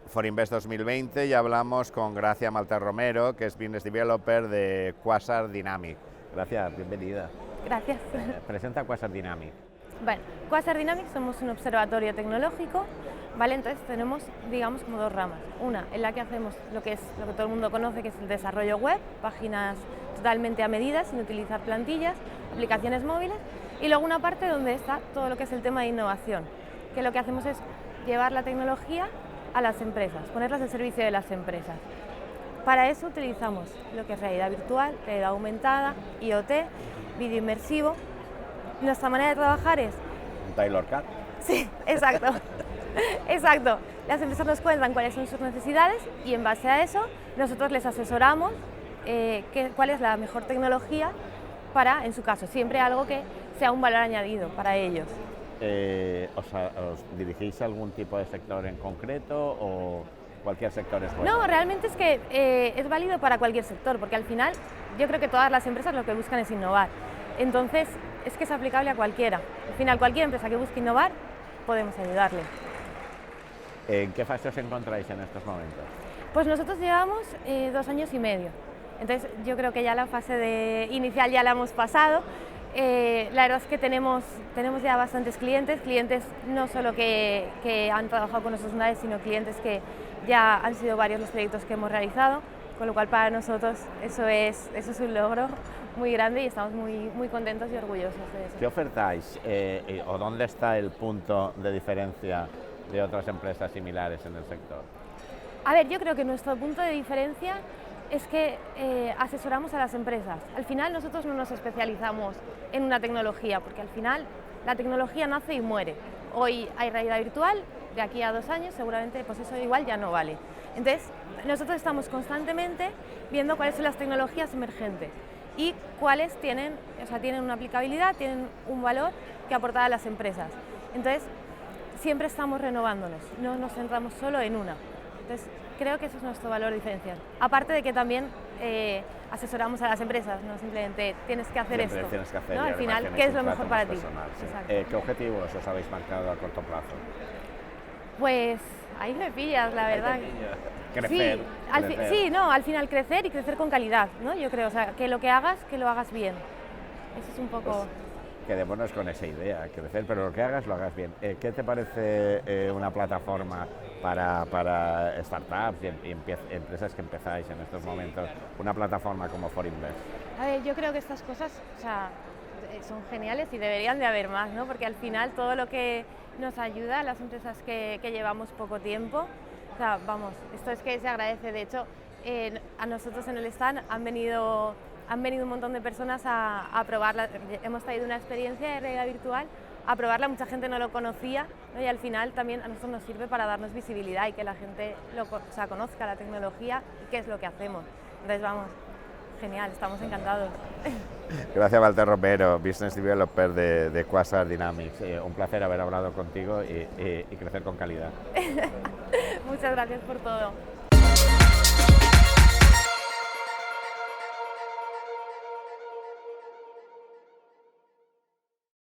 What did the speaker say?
Forinvest 2020 y hablamos con Gracia Malter Romero, que es Business Developer de Quasar Dynamic. Gracias, bienvenida. Gracias. Presenta Quasar Dynamic. Bueno, Quasar Dynamic somos un observatorio tecnológico, ¿vale? Entonces tenemos, digamos, como dos ramas. Una en la que hacemos lo que todo el mundo conoce, que es el desarrollo web, páginas totalmente a medida, sin utilizar plantillas, aplicaciones móviles, y luego una parte donde está todo lo que es el tema de innovación, que lo que hacemos es llevar la tecnología a las empresas, ponerlas al servicio de las empresas. Para eso utilizamos lo que es realidad virtual, realidad aumentada, IoT, vídeo inmersivo. Nuestra manera de trabajar es... ¿Un Taylor Cat? Sí, exacto. Exacto. Las empresas nos cuentan cuáles son sus necesidades y en base a eso nosotros les asesoramos cuál es la mejor tecnología para, en su caso, siempre algo que sea un valor añadido para ellos. ¿Os dirigís a algún tipo de sector en concreto o cualquier sector es bueno? No, realmente es que es válido para cualquier sector, porque al final yo creo que todas las empresas lo que buscan es innovar. Entonces, es que es aplicable a cualquiera. Al final, cualquier empresa que busque innovar, podemos ayudarle. ¿En qué fase os encontráis en estos momentos? Pues nosotros llevamos 2 años y medio. Entonces, yo creo que ya la fase inicial ya la hemos pasado. La verdad es que tenemos ya bastantes clientes no solo que han trabajado con nosotros una vez, sino clientes que ya han sido varios los proyectos que hemos realizado, con lo cual para nosotros eso es un logro muy grande y estamos muy contentos y orgullosos de eso. ¿Qué ofertáis o dónde está el punto de diferencia de otras empresas similares en el sector? A ver, yo creo que nuestro punto de diferencia es que asesoramos a las empresas. Al final nosotros no nos especializamos en una tecnología, porque al final la tecnología nace y muere. Hoy hay realidad virtual, de aquí a 2 años seguramente pues eso igual ya no vale. Entonces nosotros estamos constantemente viendo cuáles son las tecnologías emergentes y cuáles tienen una aplicabilidad, tienen un valor que aportar a las empresas. Entonces siempre estamos renovándonos, no nos centramos solo en una. Entonces, creo que eso es nuestro valor diferencial. Aparte de que también asesoramos a las empresas, no simplemente tienes que hacer Siempre esto. tienes que hacer, ¿no? Al final, ¿qué es lo mejor para ti? Sí. ¿Qué objetivos os habéis marcado a corto plazo? Pues ahí me pillas, la verdad. Crecer. Sí, al final crecer y crecer con calidad, ¿no? Yo creo, o sea, que lo que hagas, que lo hagas bien. Eso es un poco... Pues, quedémonos con esa idea, crecer, pero lo que hagas, lo hagas bien. ¿Qué te parece una plataforma para startups y empresas que empezáis en estos momentos, una plataforma como Forinvest? A ver, yo creo que estas cosas son geniales y deberían de haber más, ¿no? Porque al final todo lo que nos ayuda a las empresas que llevamos poco tiempo, o sea, vamos, esto es que se agradece. De hecho, a nosotros en el stand han venido un montón de personas a probarla. Hemos traído una experiencia de realidad virtual a probarla, mucha gente no lo conocía, ¿no? Y al final también a nosotros nos sirve para darnos visibilidad y que la gente conozca la tecnología y qué es lo que hacemos. Entonces vamos, genial, estamos encantados. Gracias, Malter Romero, Business Developer de Quasar Dynamics. Un placer haber hablado contigo y crecer con calidad. Muchas gracias por todo.